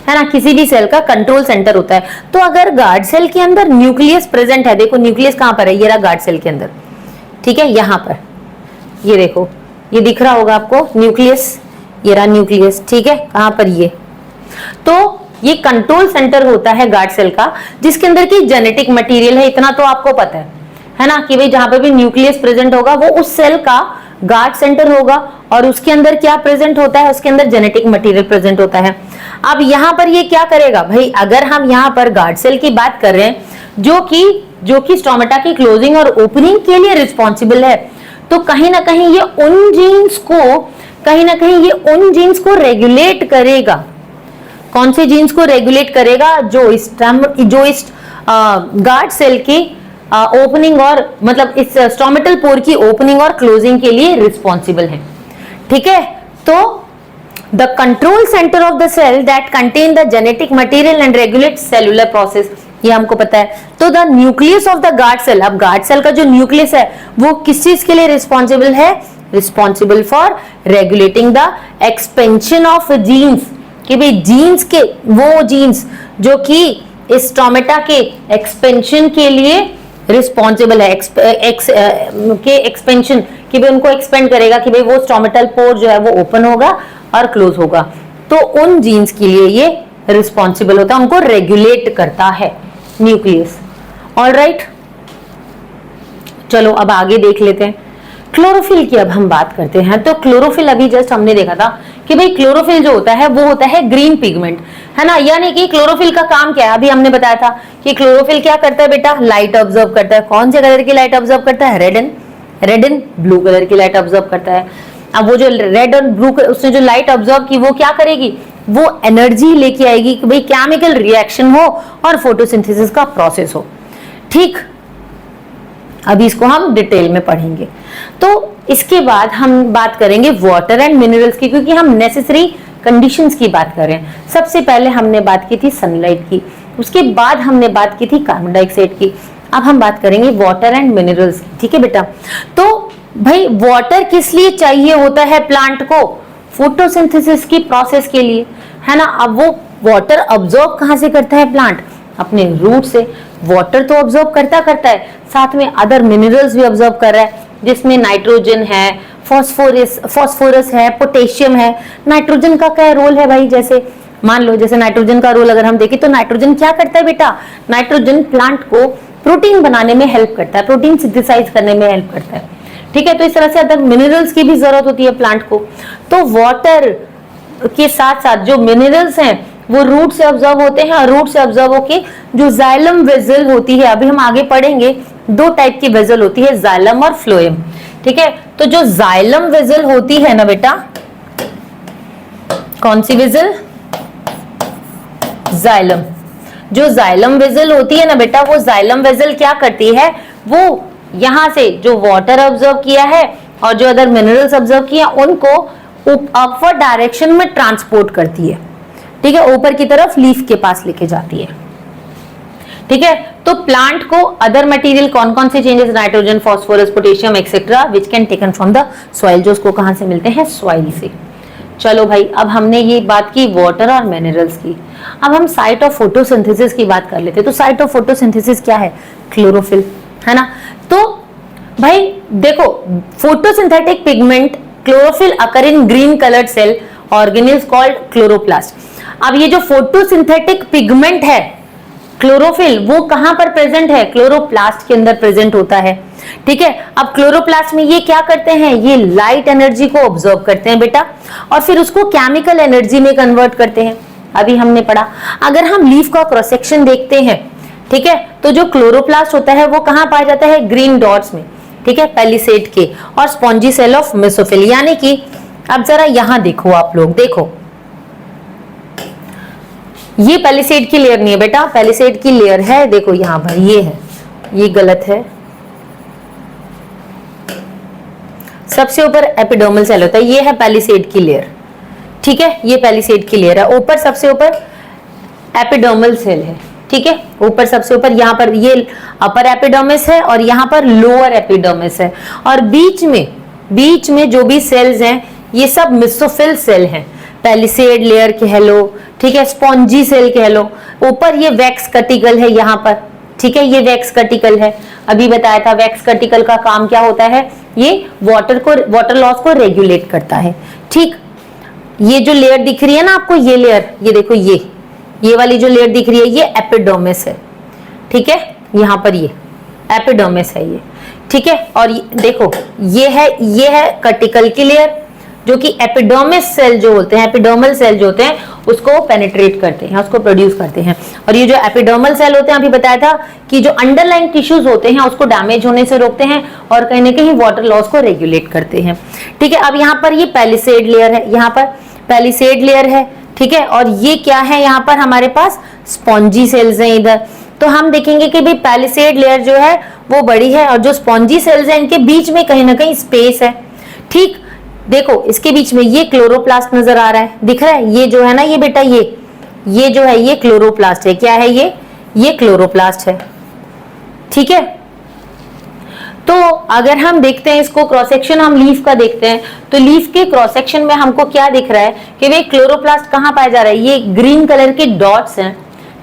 ना, किसी भी सेल का कंट्रोल सेंटर होता है। तो अगर गार्ड सेल के अंदर न्यूक्लियस प्रेजेंट है, देखो न्यूक्लियस कहां पर है, ये रहा गार्ड सेल के अंदर, ठीक है, यहां पर, ये देखो, ये दिख रहा होगा आपको न्यूक्लियस, ये रहा न्यूक्लियस, ठीक है, कहां पर, ये। तो ये कंट्रोल सेंटर होता है गार्ड सेल का, जिसके अंदर की जेनेटिक मटेरियल है, इतना तो आपको पता है ना, कि भाई जहां पर भी न्यूक्लियस प्रेजेंट होगा वो उस सेल का गार्ड सेंटर होगा, और उसके अंदर क्या प्रेजेंट होता है, उसके अंदर जेनेटिक मटेरियल प्रेजेंट होता है। अब यहां पर ये क्या करेगा भाई, अगर हम यहां पर गार्ड सेल की बात कर रहे हैं जो कि स्टोमेटा की क्लोजिंग और ओपनिंग के लिए रिस्पॉन्सिबल है, तो कहीं ना कहीं ये उन जीन्स को रेगुलेट करेगा। कौन से जीन्स को रेगुलेट करेगा, जो इस गार्ड सेल की ओपनिंग और मतलब इस स्टोमेटल पोर की ओपनिंग और क्लोजिंग के लिए रिस्पॉन्सिबल है। ठीक है, तो the control centre of the cell that contain the genetic material and regulate cellular process, ये हमको पता है। तो the nucleus of the guard cell, अब गार्ड सेल का जो न्यूक्लियस है वो किस चीज के लिए रिस्पॉन्सिबल है, responsible for regulating the expansion of genes, कि भाई जीन्स के, वो जीन्स जो कि इस स्टोमेटा के एक्सपेंशन के लिए रिस्पॉन्सिबल है, के एक्सपेंशन, कि भाई उनको एक्सपेंड करेगा, कि भाई वो स्टोमेटल पोर जो है वो ओपन होगा और क्लोज होगा, तो उन जीन्स के लिए ये रिस्पॉन्सिबल होता है, उनको रेगुलेट करता है न्यूक्लियस। ऑलराइट, चलो अब आगे देख लेते हैं क्लोरोफिल की। अब हम बात करते हैं, तो क्लोरोफिल अभी जस्ट हमने देखा था कि भाई क्लोरोफिल जो होता है वो होता है ग्रीन पिगमेंट, है ना, यानी कि क्लोरोफिल का काम क्या है, अभी हमने बताया था कि क्लोरोफिल क्या करता है बेटा, लाइट ऑब्जर्व करता है। कौन से कलर की लाइट ऑब्जर्व करता है, रेड एंड ब्लू कलर की लाइट ऑब्जर्व करता है। अब वो जो रेड और ब्लू, उसने जो लाइट ऑब्जर्व की वो क्या करेगी, वो एनर्जी लेके आएगी कि भाई केमिकल रिएक्शन हो और फोटोसिंथेसिस का प्रोसेस हो। ठीक, अभी इसको हम डिटेल में पढ़ेंगे। तो इसके बाद हम बात करेंगे वाटर एंड मिनरल्स की, क्योंकि हम नेसेसरी कंडीशंस की बात कर रहे हैं। सबसे पहले हमने बात की थी सनलाइट की, उसके बाद हमने बात की थी कार्बन डाइऑक्साइड की, अब हम बात करेंगे वाटर एंड मिनरल्स की। ठीक है बेटा, तो भाई वाटर किस लिए चाहिए होता है प्लांट को, फोटोसिंथेसिस की प्रोसेस के लिए, है ना। अब वो वाटर ऑब्जॉर्ब कहां से करता है प्लांट, अपने रूट से। वाटर तो ऑब्जॉर्ब करता है, साथ में अदर मिनरल्स भी ऑब्जॉर्ब कर रहा है, जिसमें नाइट्रोजन है, फास्फोरस है, पोटेशियम है। नाइट्रोजन का क्या रोल है भाई, जैसे मान लो, जैसे नाइट्रोजन का रोल अगर हम देखें तो नाइट्रोजन क्या करता है बेटा, नाइट्रोजन प्लांट को प्रोटीन बनाने में हेल्प करता है, प्रोटीन सिंथेसाइज करने में हेल्प करता है। ठीक है, तो इस तरह से अदर मिनरल्स की भी जरूरत होती है प्लांट को। तो वाटर के साथ साथ जो मिनरल्स हैं वो रूट से ऑब्जर्व होते हैं, और रूट से ऑब्जर्व होके जो जाइलम वेजल होती है, अभी हम आगे पढ़ेंगे, दो टाइप की वेजल होती है, जाइलम और फ्लोएम। ठीक है, तो जो जाइलम वेजल होती है ना बेटा, कौन सी वेजल, जाइलम, जो जाइलम वेजल होती है ना बेटा, वो जाइलम वेजल क्या करती है, वो यहां से जो वाटर ऑब्जर्व किया है और जो अदर मिनरल्स ऑब्जर्व किया उनको अपवर्ड डायरेक्शन में ट्रांसपोर्ट करती है। ठीक है, ऊपर की तरफ लीफ के पास लेके जाती है। ठीक है, तो प्लांट को अदर मटेरियल कौन कौन से changes, nitrogen, phosphorus, potassium etcetera which can taken from the soil, जो उसको कहां से मिलते हैं, सॉइल से। चलो भाई, अब हमने ये बात की वाटर और मिनरल्स की, अब हम साइट ऑफ फोटोसिंथेसिस की बात कर लेते हैं। तो साइट ऑफ फोटोसिंथेसिस क्या है, क्लोरोफिल, है ना। तो भाई देखो, photosynthetic pigment chlorophyll occur in green coloured cell organelles called chloroplast. अब ये जो फोटोसिंथेटिक पिगमेंट है क्लोरोफिल, वो कहां पर प्रेजेंट है, क्लोरोप्लास्ट के अंदर प्रेजेंट होता है, ठीक है। अब क्लोरोप्लास्ट में ये क्या करते हैं, ये लाइट एनर्जी को ऑब्जर्व करते हैं बेटा, और फिर उसको केमिकल एनर्जी में कन्वर्ट करते हैं। अभी हमने पढ़ा, अगर हम लीफ का क्रॉस सेक्शन देखते हैं, ठीक है, तो जो क्लोरोप्लास्ट होता है वो कहां पाया जाता है, ग्रीन डॉट्स में, ठीक है, पैलिसेड के, और स्पॉन्जी सेल ऑफ मेसोफिल। यानी कि अब जरा यहां देखो आप लोग, देखो ये पैलिसेड की लेयर नहीं है बेटा, पैलिसेड की लेयर है, देखो यहां पर ये है, ये गलत है। सबसे ऊपर एपिडर्मल सेल होता है, ये है पैलिसेड की लेयर, ठीक है, ये पैलिसेड की लेयर है। ऊपर सबसे ऊपर एपिडर्मल सेल है, ठीक है, ऊपर सबसे ऊपर, यहाँ पर ये अपर एपिडर्मिस है और यहाँ पर लोअर एपिडर्मिस है, और बीच में जो भी सेल्स हैं ये सब मेसोफिल सेल हैं, पैलिसेड लेयर कह लो, ठीक है, स्पॉन्जी सेल कह लो। ऊपर ये वैक्स कटिकल है यहाँ पर, ठीक है, ये वैक्स कटिकल है, अभी बताया था वैक्स कटिकल का काम क्या होता है, ये वाटर लॉस को रेगुलेट करता है, ठीक। ये जो लेयर दिख रही है ना आपको, ये लेयर, ये देखो, ये वाली जो लेयर दिख रही है ये एपिडर्मिस है, ठीक है, यहाँ पर ये एपिडर्मिस है ये, ठीक है। और देखो ये है कटिकल की लेयर, जो कि एपिडर्मिस सेल जो होते हैं, एपिडर्मल सेल जो होते हैं उसको पेनिट्रेट करते हैं, उसको प्रोड्यूस करते हैं। और ये जो एपिडर्मल सेल होते हैं, अभी बताया था कि जो अंडरलाइंग टिश्यूज होते हैं उसको डैमेज होने से रोकते हैं और कहीं ना कहीं वाटर लॉस को रेगुलेट करते हैं, ठीक है। अब यहाँ पर ये पैलिसेड लेयर है, यहाँ पर पैलिसेड लेयर है, ठीक है, और ये क्या है, यहाँ पर हमारे पास स्पॉन्जी सेल्स हैं इधर। तो हम देखेंगे कि भाई पैलिसेड लेयर जो है वो बड़ी है, और जो स्पॉन्जी सेल्स हैं इनके बीच में कहीं ना कहीं स्पेस है, ठीक। देखो इसके बीच में ये क्लोरोप्लास्ट नजर आ रहा है, दिख रहा है, ये जो है ना, ये बेटा ये जो है ये क्लोरोप्लास्ट है, क्या है ये क्लोरोप्लास्ट है, ठीक है। तो अगर हम देखते हैं इसको क्रॉस सेक्शन, हम लीफ का देखते हैं, तो लीफ के क्रॉस सेक्शन में हमको क्या दिख रहा है कि वे क्लोरोप्लास्ट कहाँ पाया जा रहा है, ये ग्रीन कलर के डॉट्स हैं,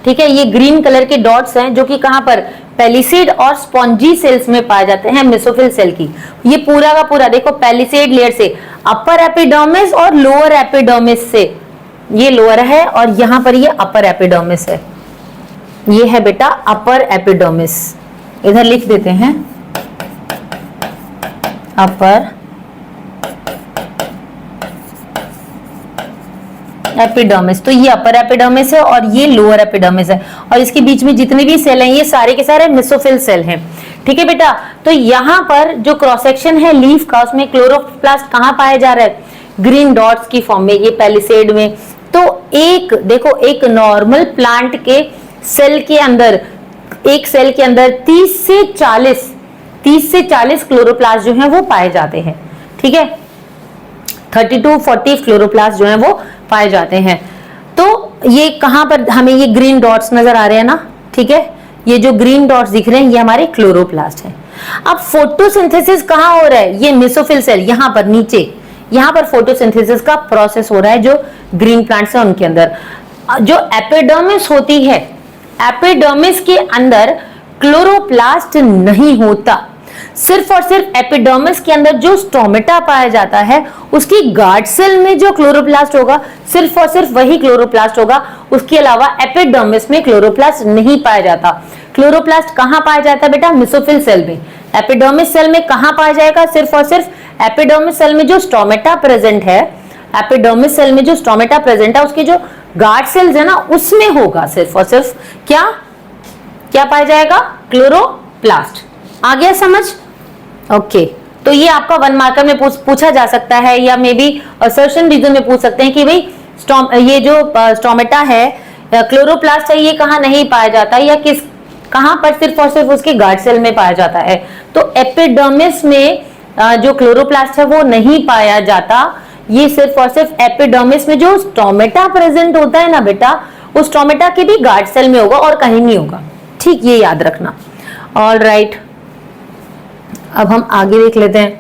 ठीक है, ये ग्रीन कलर के डॉट्स हैं जो कि कहाँ पर, पैलिसेड और स्पॉन्जी सेल्स में पाए जाते हैं, मेसोफिल सेल की। ये पूरा का पूरा देखो, पैलिसेड लेयर से अपर एपिडर्मिस और लोअर एपिडर्मिस से, ये लोअर है और यहाँ पर ये अपर एपिडर्मिस है, ये है बेटा अपर एपिडर्मिस, इधर लिख देते हैं अपर एपिडर्मिस। तो ये अपर एपिडर्मिस है और ये लोअर एपिडर्मिस है, और इसके बीच में जितने भी सेल हैं ये सारे के सारे मेसोफिल सेल हैं, ठीक है बेटा। तो यहाँ पर जो क्रॉस सेक्शन है लीफ का, उसमें क्लोरोप्लास्ट कहाँ पाया जा रहा है, ग्रीन डॉट्स की फॉर्म में, ये पैलिसेड में। तो एक देखो, एक नॉर्मल प्लांट के सेल के अंदर, एक सेल के अंदर 30 से 40 क्लोरोप्लास्ट जो है वो पाए जाते हैं, ठीक है, 30 to 40 क्लोरोप्लास्ट जो है वो पाए जाते हैं। तो ये कहां पर हमें ये ग्रीन डॉट्स नजर आ रहे हैं ना, ठीक है, ये जो ग्रीन डॉट्स दिख रहे हैं ये हमारे क्लोरोप्लास्ट हैं। अब फोटोसिंथेसिस कहां हो रहा है, ये मेसोफिल सेल, यहां पर नीचे, यहां पर फोटोसिंथेसिस का प्रोसेस हो रहा है जो ग्रीन प्लांट्स हैं उनके अंदर। जो एपिडर्मिस होती है, एपिडर्मिस के अंदर क्लोरोप्लास्ट नहीं होता, सिर्फ और सिर्फ एपिडर्मिस के अंदर जो स्टोमेटा पाया जाता है उसकी गार्ड सेल में जो क्लोरोप्लास्ट होगा सिर्फ और सिर्फ वही क्लोरोप्लास्ट होगा, उसके अलावा एपिडर्मिस में क्लोरोप्लास्ट नहीं पाया जाता। क्लोरोप्लास्ट कहां पाया जाता है बेटा, मेसोफिल सेल में। एपिडर्मिस सेल में कहां पाया जाएगा, सिर्फ और सिर्फ एपिडर्मिस सेल में जो स्टोमेटा प्रेजेंट है, एपिडर्मिस सेल में जो स्टोमेटा प्रेजेंट है उसके जो गार्ड सेल्स है ना उसमें होगा सिर्फ और सिर्फ क्या पाया जाएगा, क्लोरोप्लास्ट। आ गया समझ, ओके। तो ये आपका 1 मार्कर में पूछा जा सकता है, या मे बी असर्शन रीजन में पूछ सकते हैं कि भाई ये जो स्टोमेटा है, क्लोरोप्लास्ट है, ये कहाँ नहीं पाया जाता, या किस कहां पर सिर्फ और सिर्फ उसके गार्ड सेल में पाया जाता है। तो एपिडर्मिस में जो क्लोरोप्लास्ट है वो नहीं पाया जाता, ये सिर्फ और सिर्फ एपिडर्मिस में जो स्टोमेटा प्रेजेंट होता है ना बेटा, उस स्टोमेटा के भी गार्ड सेल में होगा और कहीं नहीं होगा, ठीक, ये याद रखना। ऑल राइट, अब हम आगे देख लेते हैं,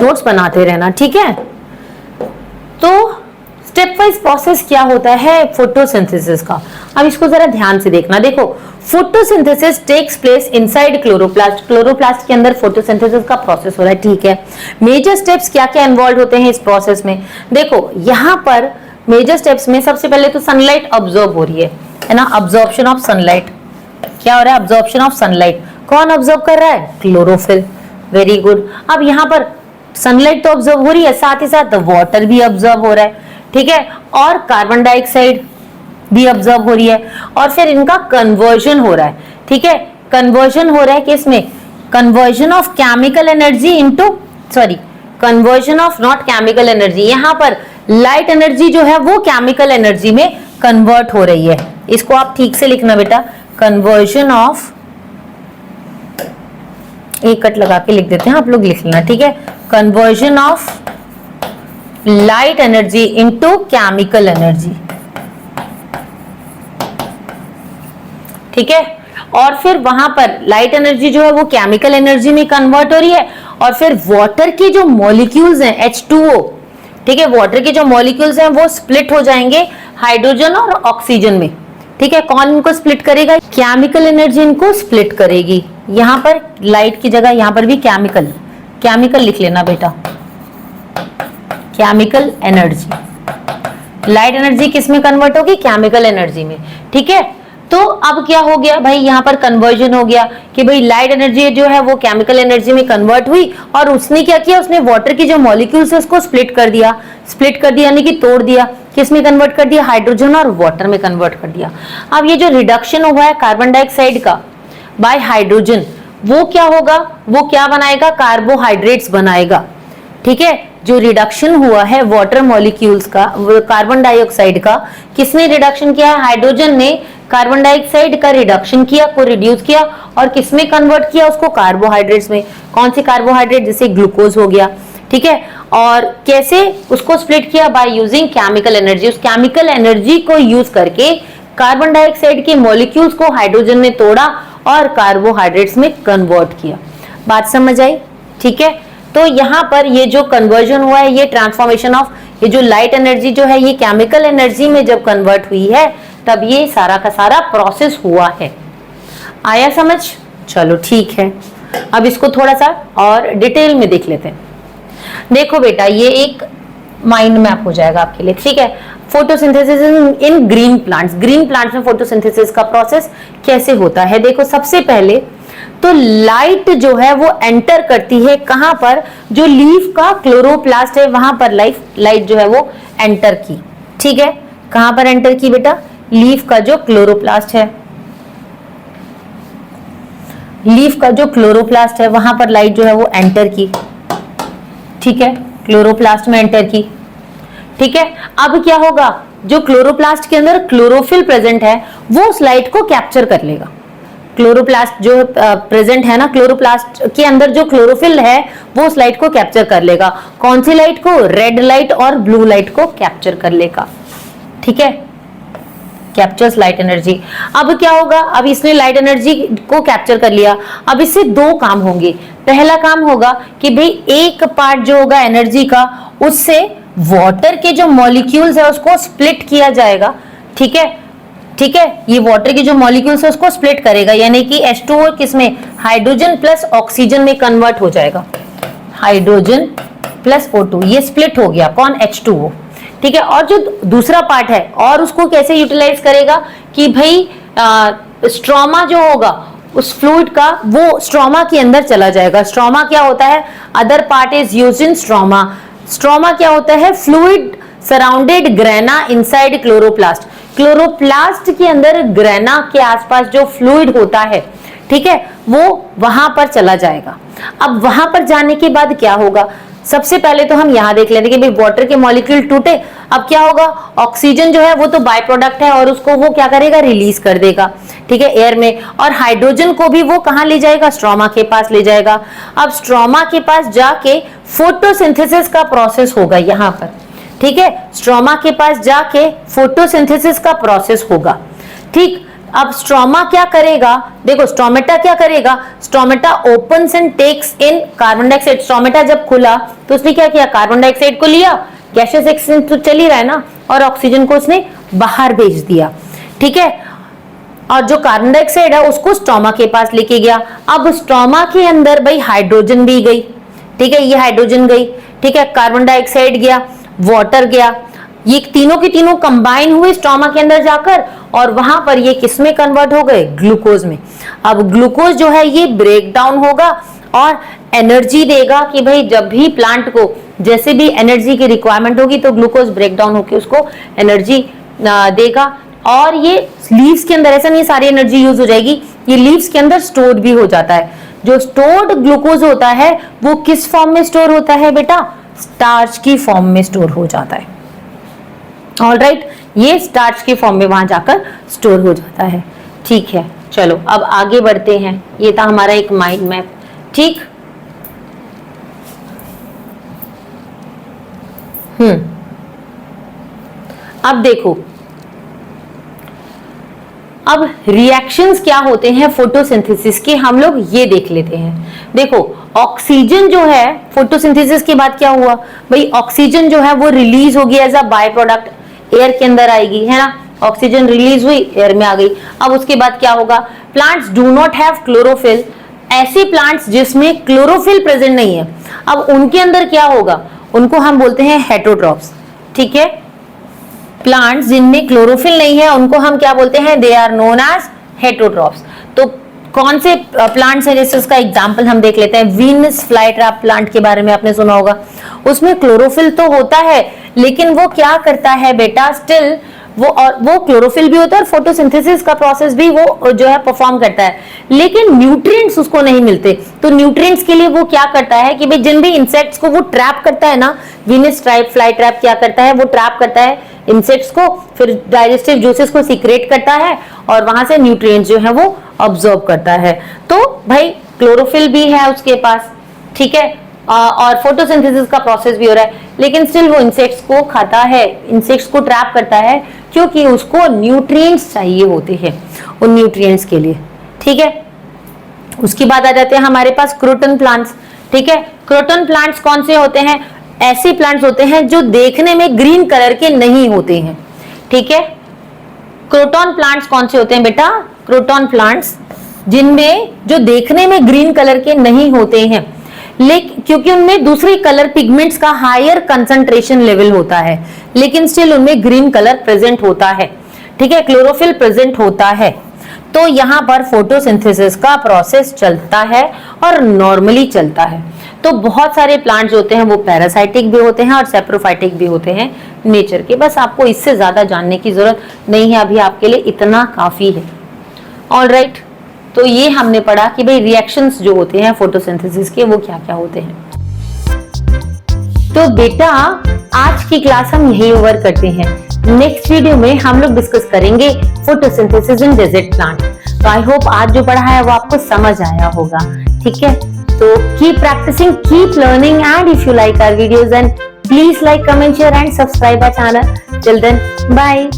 नोट्स बनाते रहना, ठीक है। तो स्टेप वाइज प्रोसेस क्या होता है फोटोसिंथेसिस का, अब इसको जरा ध्यान से देखना। देखो, photosynthesis takes place inside chloroplast, chloroplast के अंदर फोटोसिंथेसिस का प्रोसेस हो रहा है, ठीक है। मेजर स्टेप्स क्या क्या इन्वॉल्व होते हैं इस प्रोसेस में, देखो यहाँ पर मेजर स्टेप्स में सबसे पहले तो सनलाइट ऑब्जॉर्व हो रही है ना, अब्जॉर्प्शन ऑफ सनलाइट। क्या हो रहा है, अब्जॉर्प्शन ऑफ सनलाइट। कौन ऑब्जर्व कर रहा है, क्लोरोफिल, वेरी गुड। अब यहाँ पर सनलाइट तो ऑब्जर्व हो रही है, साथ ही साथ वाटर भी ऑब्जर्व हो रहा है, ठीक है, और कार्बन डाइऑक्साइड भी ऑब्जर्व हो रही है, और फिर इनका कन्वर्जन हो रहा है, ठीक है। कन्वर्जन हो रहा है किसमें, conversion of chemical energy into, sorry, conversion of not chemical energy, यहाँ पर लाइट एनर्जी जो है वो केमिकल एनर्जी में कन्वर्ट हो रही है। इसको आप ठीक से लिखना बेटा, कन्वर्जन ऑफ, एक कट लगा के लिख देते हैं, आप लोग लिख लेना, ठीक है। Conversion of light energy into chemical energy, ठीक है। और फिर वहां पर लाइट एनर्जी जो है वो केमिकल एनर्जी में कन्वर्ट हो रही है, और फिर वाटर के जो मॉलिक्यूल्स हैं H2O, ठीक है, वाटर के जो मॉलिक्यूल्स हैं वो स्प्लिट हो जाएंगे हाइड्रोजन और ऑक्सीजन में, ठीक है। कौन इनको स्प्लिट करेगा, केमिकल एनर्जी इनको स्प्लिट करेगी। यहां पर लाइट की जगह यहां पर भी केमिकल, केमिकल लिख लेना बेटा, केमिकल एनर्जी। लाइट एनर्जी किस में कन्वर्ट होगी, केमिकल एनर्जी में, ठीक है। तो अब क्या हो गया भाई, यहाँ पर कन्वर्जन हो गया कि भाई लाइट एनर्जी जो है वो केमिकल एनर्जी में कन्वर्ट हुई, और उसने क्या किया, उसने वाटर की जो मॉलिक्यूल्स है उसको स्प्लिट कर दिया, स्प्लिट कर दिया यानी कि तोड़ दिया, किस में कन्वर्ट कर दिया, हाइड्रोजन और वाटर में कन्वर्ट कर दिया। अब ये जो रिडक्शन हुआ है कार्बन डाइऑक्साइड का बाय हाइड्रोजन, वो क्या होगा, वो क्या बनाएगा, कार्बोहाइड्रेट्स बनाएगा, ठीक है। जो रिडक्शन हुआ है वाटर मॉलिक्यूल्स का, कार्बन डाइऑक्साइड का, किसने रिडक्शन किया है, हाइड्रोजन ने कार्बन डाइऑक्साइड का रिडक्शन किया, को रिड्यूस किया, और किसमें कन्वर्ट किया, उसको कार्बोहाइड्रेट्स में। कौन से कार्बोहाइड्रेट, जैसे ग्लूकोज हो गया, ठीक है। और कैसे उसको स्प्लिट किया, बाय यूजिंग केमिकल एनर्जी। उस केमिकल एनर्जी को यूज करके कार्बन डाइऑक्साइड के मॉलिक्यूल्स को हाइड्रोजन ने तोड़ा और कार्बोहाइड्रेट्स में कन्वर्ट किया। बात समझ आई, ठीक है। तो यहाँ पर ये जो कन्वर्जन हुआ है, ये ट्रांसफॉर्मेशन ऑफ, ये जो लाइट एनर्जी जो है ये केमिकल एनर्जी में जब कन्वर्ट हुई है, तब ये सारा का सारा प्रोसेस हुआ है। आया समझ, चलो ठीक है। अब इसको थोड़ा सा और डिटेल में देख लेते हैं। देखो बेटा, ये एक माइंड मैप हो जाएगा आपके लिए, ठीक है। Photosynthesis in green plants, green plants में फोटोसिंथेसिस का प्रोसेस कैसे होता है। देखो, सबसे पहले तो लाइट जो है वो एंटर करती है कहां पर, जो लीफ का क्लोरोप्लास्ट है वहां पर लाइट जो है वो एंटर की, ठीक है। कहां पर एंटर की बेटा, लीफ का जो क्लोरोप्लास्ट है, लीफ का जो क्लोरोप्लास्ट है वहां पर लाइट जो है वो एंटर की, ठीक है, क्लोरोप्लास्ट में एंटर की, ठीक है। अब क्या होगा, जो क्लोरोप्लास्ट के अंदर क्लोरोफिल प्रेजेंट है वो उस लाइट को कैप्चर कर लेगा। क्लोरोप्लास्ट जो प्रेजेंट है ना, क्लोरोप्लास्ट के अंदर जो क्लोरोफिल है वो उस लाइट को कैप्चर कर लेगा। कौन सी लाइट को, रेड लाइट और ब्लू लाइट को कैप्चर कर लेगा, ठीक है, कैप्चर्स लाइट एनर्जी। अब क्या होगा, अब इसने लाइट एनर्जी को कैप्चर कर लिया, अब इससे दो काम होंगे। पहला काम होगा कि भाई एक पार्ट जो होगा एनर्जी का, उससे वाटर के जो मॉलिक्यूल्स है उसको स्प्लिट किया जाएगा, ठीक है, ठीक है। ये वाटर के जो मॉलिक्यूल्स है उसको स्प्लिट करेगा, यानी कि H2O किसमें, हाइड्रोजन प्लस ऑक्सीजन में कन्वर्ट हो जाएगा, हाइड्रोजन प्लस O2, ये स्प्लिट हो गया, कौन, H2O, ठीक है। और जो दूसरा पार्ट है, और उसको कैसे यूटिलाइज करेगा कि भाई स्ट्रोमा जो होगा उस फ्लूइड का, वो स्ट्रोमा के अंदर चला जाएगा। स्ट्रोमा क्या होता है, other part is used in stroma. Stroma क्या होता है, fluid surrounded grana inside chloroplast. Chloroplast के अंदर ग्रेना के आसपास जो फ्लूइड होता है, ठीक है, वो वहां पर चला जाएगा। अब वहां पर जाने के बाद क्या होगा, सबसे पहले तो हम यहां देख लेते हैं कि भाई वाटर के मॉलिक्यूल टूटे, अब क्या होगा, ऑक्सीजन जो है वो तो बाय प्रोडक्ट है और उसको वो क्या करेगा, रिलीज कर देगा, ठीक है, एयर में। और हाइड्रोजन को भी वो कहां ले जाएगा, स्ट्रोमा के पास ले जाएगा। अब स्ट्रोमा के पास जाके फोटोसिंथेसिस का प्रोसेस होगा यहां पर, ठीक है, स्ट्रोमा के पास जाके फोटोसिंथेसिस का प्रोसेस होगा, ठीक। अब स्ट्रोमा क्या करेगा, देखो स्ट्रोमेटा क्या करेगा, stomata opens and takes in carbon dioxide. Stomata जब खुला तो उसने क्या किया, कार्बन डाइऑक्साइड को लिया, गैसियस एक्सचेंज तो चल ही रहा है ना, और ऑक्सीजन को उसने बाहर भेज दिया, ठीक है। और जो कार्बन डाइऑक्साइड है उसको स्ट्रोमा के पास लेके गया। अब स्ट्रोमा के अंदर भाई हाइड्रोजन भी गई, ठीक है, ये हाइड्रोजन गई, ठीक है, कार्बन डाइऑक्साइड गया, वाटर गया, ये तीनों के तीनों कंबाइन हुए स्ट्रोमा के अंदर जाकर, और वहां पर ये किसमें कन्वर्ट हो गए, ग्लूकोज में। अब ग्लूकोज जो है ये ब्रेक डाउन होगा और एनर्जी देगा कि भाई जब भी प्लांट को जैसे भी एनर्जी की रिक्वायरमेंट होगी तो ग्लूकोज ब्रेक डाउन होकर उसको एनर्जी देगा। और ये लीव्स के अंदर ऐसा नहीं सारी एनर्जी यूज हो जाएगी, ये लीव्स के अंदर स्टोर्ड भी हो जाता है। जो स्टोर्ड ग्लूकोज होता है वो किस फॉर्म में स्टोर होता है बेटा, स्टार्च की फॉर्म में स्टोर हो जाता है। ऑलराइट, ये स्टार्च की फॉर्म में वहां जाकर स्टोर हो जाता है, ठीक है। चलो अब आगे बढ़ते हैं, ये था हमारा एक माइंड मैप, ठीक। अब देखो, अब रिएक्शंस क्या होते हैं फोटोसिंथेसिस के, हम लोग ये देख लेते हैं। देखो ऑक्सीजन जो है, फोटोसिंथेसिस के बाद क्या हुआ भाई, ऑक्सीजन जो है वो रिलीज होगी as a by product, air के अंदर आएगी, है ना, ऑक्सीजन रिलीज हुई, एयर में आ गई। अब उसके बाद क्या होगा, plants do not have chlorophyll, ऐसे प्लांट्स जिसमें क्लोरोफिल प्रेजेंट नहीं है, अब उनके अंदर क्या होगा, उनको हम बोलते हैं हेटेरोट्रॉप्स, ठीक है। प्लांट्स जिनमें क्लोरोफिल नहीं है उनको हम क्या बोलते हैं, they are known as heterotrophs. तो कौन से प्लांट्स हैं, जैसे उसका एग्जांपल हम देख लेते हैं, वीनस फ्लाईट्रैप प्लांट के बारे में आपने सुना होगा, उसमें क्लोरोफिल तो होता है लेकिन वो क्या करता है बेटा, स्टिल वो क्लोरोफिल भी होता है और फोटोसिंथेसिस का प्रोसेस भी वो जो है परफॉर्म करता है, लेकिन न्यूट्रिएंट्स उसको नहीं मिलते। तो न्यूट्रिएंट्स के लिए वो क्या करता है कि भाई जिन भी इंसेक्ट्स को वो ट्रैप करता है ना, वीनस फ्लाई ट्रैप क्या करता है, वो ट्रैप करता है इंसेक्ट्स को, फिर डाइजेस्टिव जूसेस को सीक्रेट करता है और वहां से न्यूट्रिएंट्स जो है वो ऑब्जॉर्ब करता है। तो भाई क्लोरोफिल भी है उसके पास, ठीक है, और फोटोसिंथेसिस का प्रोसेस भी हो रहा है, लेकिन स्टिल वो इंसेक्ट्स को खाता है, इंसेक्ट्स को ट्रैप करता है, क्योंकि उसको न्यूट्रिएंट्स चाहिए होते हैं उन न्यूट्रिएंट्स के लिए, ठीक है। उसके बाद आ जाते हैं हमारे पास क्रोटन प्लांट्स, ठीक है। क्रोटन प्लांट्स कौन से होते हैं, ऐसे प्लांट्स होते हैं जो देखने में ग्रीन कलर के नहीं होते हैं, ठीक है। क्रोटन प्लांट्स कौन से होते हैं बेटा, क्रोटन प्लांट्स जिनमें जो देखने में ग्रीन कलर के नहीं होते हैं, लेकिन क्योंकि उनमें दूसरे कलर पिगमेंट्स का हायर कंसंट्रेशन लेवल होता है, लेकिन स्टिल उनमें ग्रीन कलर प्रेजेंट होता है, ठीक है, क्लोरोफिल प्रेजेंट होता है। तो यहाँ पर फोटोसिंथेसिस का प्रोसेस चलता है और नॉर्मली चलता है। तो बहुत सारे प्लांट्स होते हैं वो पैरासाइटिक भी होते हैं और सेप्रोफाइटिक भी होते हैं नेचर के, बस आपको इससे ज्यादा जानने की जरूरत नहीं है, अभी आपके लिए इतना काफी है। ऑलराइट, तो ये हमने पढ़ा कि भाई रिएक्शंस जो होते हैं फोटोसिंथेसिस के वो क्या क्या होते हैं। तो बेटा आज की क्लास हम यही ओवर करते हैं, नेक्स्ट वीडियो में हम लोग डिस्कस करेंगे फोटोसिंथेसिस इन डेजर्ट प्लांट। तो आई होप आज जो पढ़ा है वो आपको समझ आया होगा, ठीक है। तो keep practising, keep learning, and if you like our videos then please like, comment, share and subscribe our channel. Till then bye.